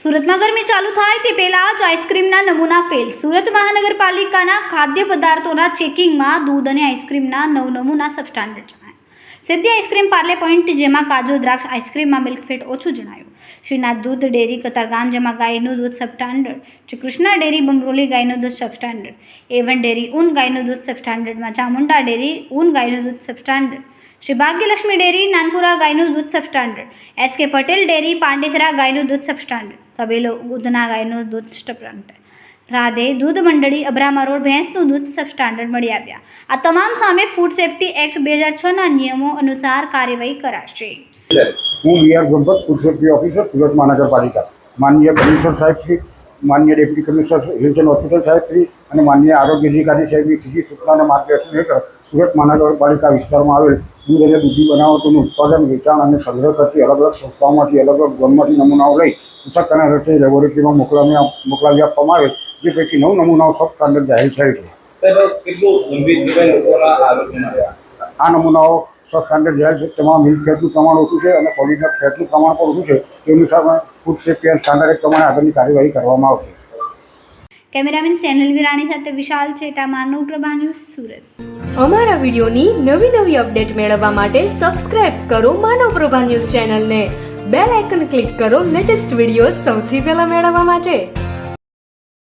સુરતમાં ગરમી ચાલુ થાય તે પહેલા જ આઈસ્ક્રીમના નમૂના ફેલ. સુરત મહાનગરપાલિકાના ખાદ્ય પદાર્થોના ચેકિંગમાં દૂધ અને આઈસ્ક્રીમના 9 નમૂના સબસ્ટાન્ડર્ડ જણાયા. સિદ્ધિ આઈસ્ક્રીમ, પાર્લે પોઈન્ટ જેમાં કાજુ દ્રાક્ષ આઈસ્ક્રીમમાં મિલ્કફેટ ઓછું જણાયું. શ્રીનાથ દૂધ ડેરી કતારગામ જેમાં ગાયનું દૂધ સબસ્ટાન્ડર્ડ. શ્રી કૃષ્ણા ડેરી બંગરોલી ગાયનું દૂધ સબસ્ટાન્ડર્ડ. A1 ડેરી ઊન ગાયનું દૂધ સબસ્ટાન્ડર્ડમાં ચામુંડા ડેરી ઊન ગાયનું દૂધ સબસ્ટાન્ડર્ડ. શ્રી ભાગ્યલક્ષ્મી ડેરી નાનપુરા ગાયનું દૂધ substandard. SK Patel dairy Pandesara ગાયનું દૂધ સબસ્ટાન્ડર્ડ. તબેલો ઉધના ગાયનું દૂધ સબસ્ટાન્ડર્ડ. રાધે દૂધ મંડળી અબ્રામા રોડ ભેંસનું દૂધ સબસ્ટાન્ડર્ડ મળી આવ્યા. આ તમામ સામે ફૂડ સેફ્ટી એક્ટ 2006ના નિયમો અનુસાર કાર્યવાહી કરાશે. હું BR Ganpat, food safety officer, Surat મહાનગરપાલિકા. માનનીય કમિશનર સાહેબ શ્રી, માનનીય deputy commissioner health and hospital સાહેબ શ્રી અને માનનીય આરોગ્ય અધિકારી સાહેબની સીધી સૂચના અને માર્ગદર્શન હેઠળ સુરત મહાનગરપાલિકા વિસ્તારમાં આવેલ દૂધ અને દૂધની બનાવટોનું ઉત્પાદન, વેચાણ અને સંગ્રહ કરતી અલગ અલગ સંસ્થાઓમાંથી અલગ અલગ ઝોનમાંથી નમૂનાઓ લઈ પૃથ્થકરણ અર્થે લેબોરેટરીમાં મોકલાવી આપવામાં આવે, જે પૈકી 9 નમૂનાઓ સબ સ્ટાન્ડર્ડ જાહેર થયેલ છે. આ નમૂનાઓ સબ સ્ટાન્ડર્ડ જાહેર છે. તેમાં મિલ્ક ફેટનું પ્રમાણ ઓછું છે અને સોલિડ ફેટનું પ્રમાણ પણ ઓછું છે. તે અનુસાર food safety and standard act પ્રમાણે આગળની કાર્યવાહી કરવામાં આવશે. કેમેરામેન સેનલ વિરાણી સાથે વિશાલ ચેટા, માનવ પ્રભા ન્યૂઝ, સુરત. અમારા વિડીયોની નવી અપડેટ મેળવવા માટે સબસ્ક્રાઇબ કરો માનવ પ્રભા ન્યૂઝ ચેનલને. બેલ આઇકન ક્લિક કરો લેટેસ્ટ વિડીયો સૌથી પહેલા મેળવવા માટે.